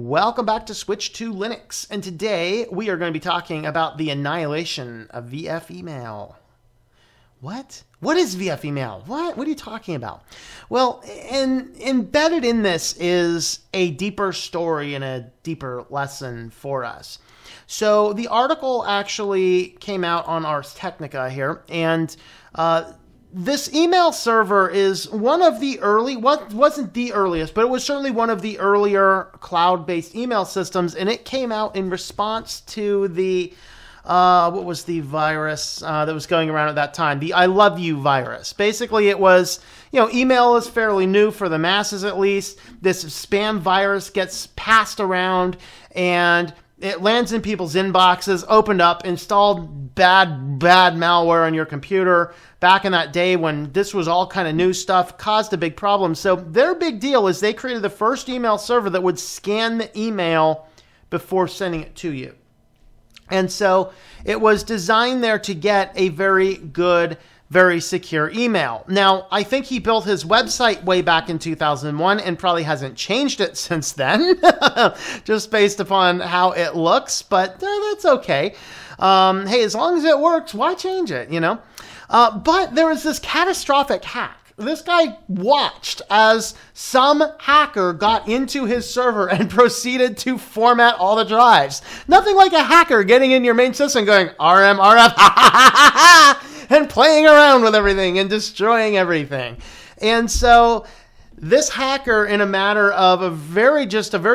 Welcome back to Switch to Linux, and today we are going to be talking about the annihilation of VF email. What? What is VF email? What are you talking about? Well, embedded in this is a deeper story and a deeper lesson for us. So the article actually came out on Ars Technica here, and this email server is one of the early, wasn't the earliest, but it was certainly one of the earlier cloud-based email systems, and it came out in response to the, what was the virus that was going around at that time? The I love you virus. Basically, it was, email is fairly new for the masses at least. This spam virus gets passed around, and it lands in people's inboxes, opened up, installed bad malware on your computer. Back in that day when this was all kind of new stuff, caused a big problem. So their big deal is they created the first email server that would scan the email before sending it to you. And so it was designed there to get a very good, very secure email. Now, I think he built his website way back in 2001 and probably hasn't changed it since then, just based upon how it looks, but that's okay. Hey, as long as it works, why change it, But there was this catastrophic hack. This guy watched as some hacker got into his server and proceeded to format all the drives. Nothing like a hacker getting in your main system going, RM, RF, and playing around with everything and destroying everything. And so this hacker, in a matter of a very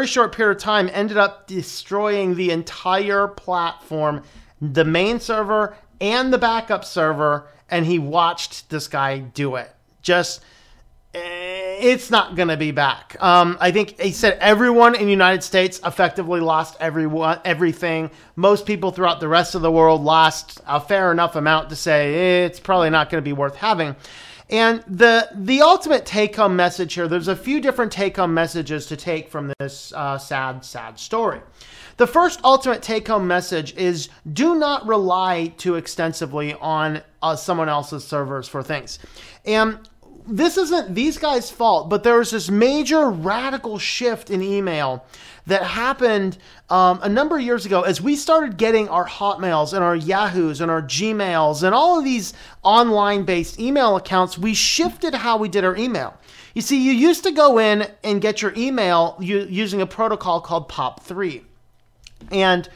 short period of time, ended up destroying the entire platform, the main server and the backup server, and he watched this guy do it. It's not going to be back. I think he said everyone in the United States effectively lost everything. Most people throughout the rest of the world lost a fair enough amount to say it's probably not going to be worth having. And the ultimate take-home message here, there's a few different take-home messages to take from this sad story. The first ultimate take-home message is do not rely too extensively on someone else's servers for things. And this isn't these guys' fault, but there was this major radical shift in email that happened a number of years ago as we started getting our Hotmails and our Yahoos and our Gmails and all of these online-based email accounts. We shifted how we did our email. You see, you used to go in and get your email using a protocol called POP3. And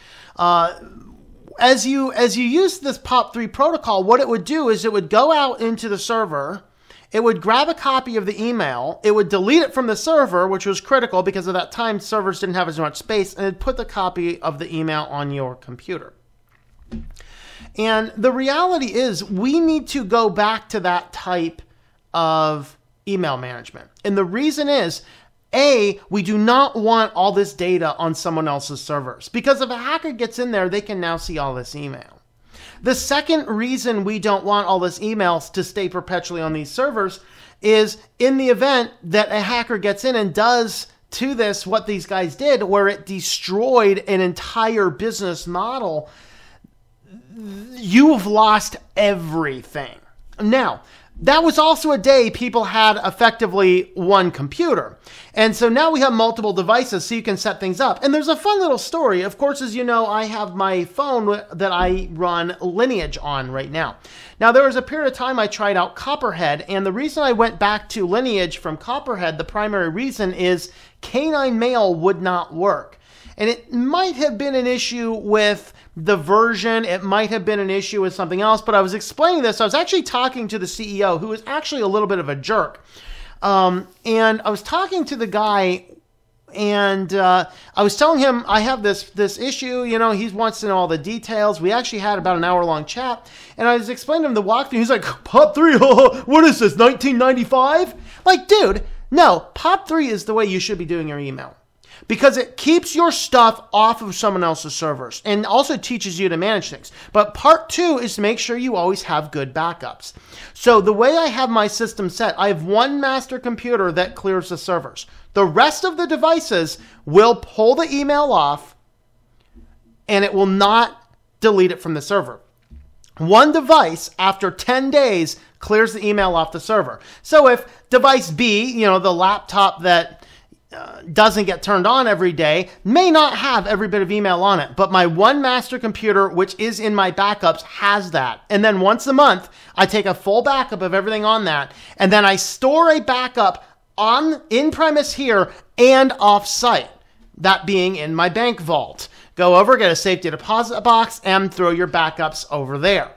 as you use this POP3 protocol, what it would do is it would go out into the server, it would grab a copy of the email, it would delete it from the server, which was critical because at that time servers didn't have as much space, and it'd put the copy of the email on your computer. And the reality is we need to go back to that type of email management. And the reason is, we do not want all this data on someone else's servers, because if a hacker gets in there, they can now see all this email. The second reason we don't want all this emails to stay perpetually on these servers is in the event that a hacker gets in and does to this what these guys did, where it destroyed an entire business model, you have lost everything. Now, that was also a day people had effectively one computer. And so now we have multiple devices so you can set things up. And there's a fun little story. Of course, as you know, I have my phone that I run Lineage on right now. Now, there was a period of time I tried out Copperhead. And the reason I went back to Lineage from Copperhead, the primary reason is Canine Mail would not work. And it might have been an issue with the version, it might have been an issue with something else, but I was explaining this. I was actually talking to the CEO, who was actually a little bit of a jerk. And I was talking to the guy, and I was telling him I have this issue, he wants to know all the details. We actually had about an hour-long chat, and I was explaining to him the walkthrough. He's like, POP3, what is this, 1995? Like, dude, no, POP3 is the way you should be doing your email, because it keeps your stuff off of someone else's servers and also teaches you to manage things. But part two is to make sure you always have good backups. So the way I have my system set, I have one master computer that clears the servers. The rest of the devices will pull the email off, and it will not delete it from the server. One device, after 10 days, clears the email off the server. So if device B, the laptop that doesn't get turned on every day may not have every bit of email on it, but my one master computer, which is in my backups, has that. And then once a month, I take a full backup of everything on that, and then I store a backup on in-premise here and off-site, that being in my bank vault. Go over, get a safety deposit box, and throw your backups over there.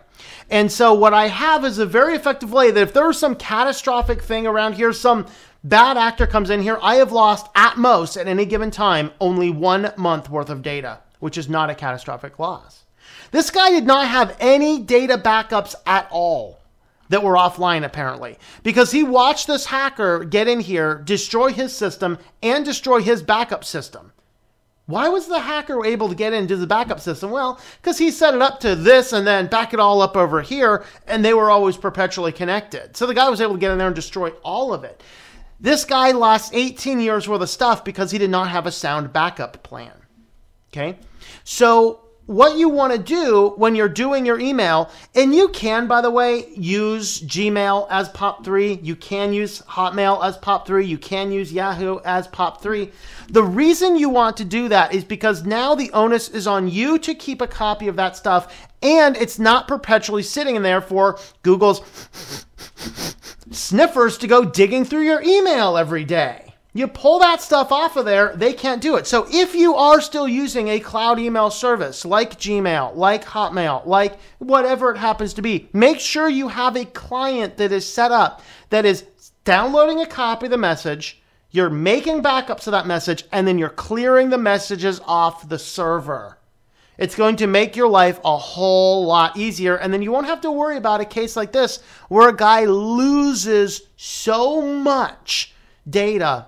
And so what I have is a very effective way that if there's some catastrophic thing around here, some bad actor comes in here, I have lost at most at any given time only 1 month worth of data, which is not a catastrophic loss. This guy did not have any data backups at all that were offline apparently, because he watched this hacker get in here, destroy his system, and destroy his backup system. Why was the hacker able to get into the backup system? Well, because he set it up to this and then back it all up over here, and they were always perpetually connected. So the guy was able to get in there and destroy all of it. This guy lost 18 years worth of stuff because he did not have a sound backup plan. Okay? So what you want to do when you're doing your email, and you can, by the way, use Gmail as POP3. You can use Hotmail as POP3. You can use Yahoo as POP3. The reason you want to do that is because now the onus is on you to keep a copy of that stuff, and it's not perpetually sitting in there for Google's sniffers to go digging through your email every day. You pull that stuff off of there, they can't do it. So if you are still using a cloud email service like Gmail, like Hotmail, like whatever it happens to be, make sure you have a client that is set up that is downloading a copy of the message, you're making backups of that message, and then you're clearing the messages off the server. It's going to make your life a whole lot easier, and then you won't have to worry about a case like this where a guy loses so much data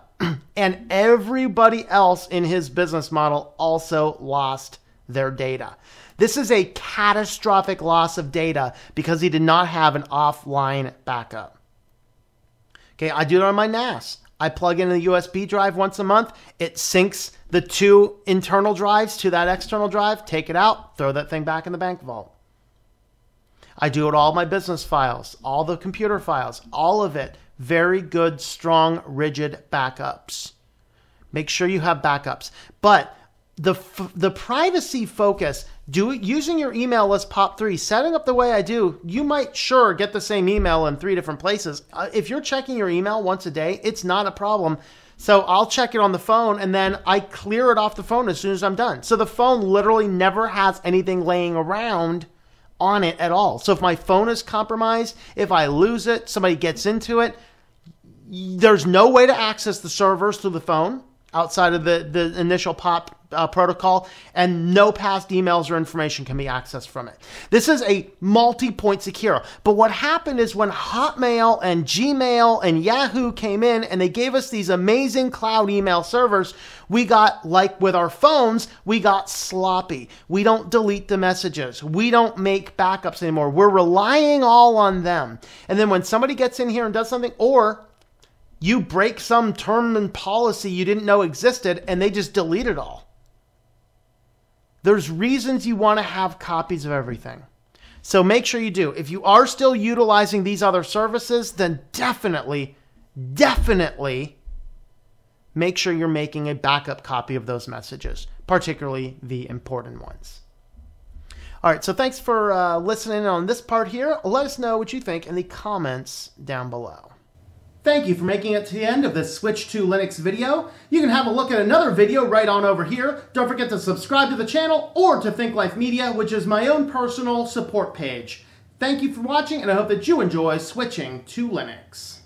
and everybody else in his business model also lost their data. This is a catastrophic loss of data because he did not have an offline backup. Okay, I do it on my NAS. I plug in a USB drive once a month. It syncs the two internal drives to that external drive. Take it out, throw that thing back in the bank vault. I do it all my business files, all the computer files, all of it. Very good, strong, rigid backups. Make sure you have backups. But the privacy focus, using your email as POP3, setting up the way I do, you might sure get the same email in 3 different places. If you're checking your email once a day, it's not a problem. So I'll check it on the phone, and then I clear it off the phone as soon as I'm done. So the phone literally never has anything laying around on it at all. So if my phone is compromised, if I lose it, somebody gets into it, there's no way to access the servers through the phone outside of the initial POP protocol, and no past emails or information can be accessed from it. This is a multi-point secure. But what happened is when Hotmail and Gmail and Yahoo came in and they gave us these amazing cloud email servers, we got, like with our phones, we got sloppy. We don't delete the messages. We don't make backups anymore. We're relying all on them. And then when somebody gets in here and does something, or you break some term and policy you didn't know existed and they just delete it all. There's reasons you want to have copies of everything. So make sure you do. If you are still utilizing these other services, then definitely make sure you're making a backup copy of those messages, particularly the important ones. All right, so thanks for listening on this part here. Let us know what you think in the comments down below. Thank you for making it to the end of this Switch to Linux video. You can have a look at another video right on over here. Don't forget to subscribe to the channel or to Think Life Media, which is my own personal support page. Thank you for watching, and I hope that you enjoy switching to Linux.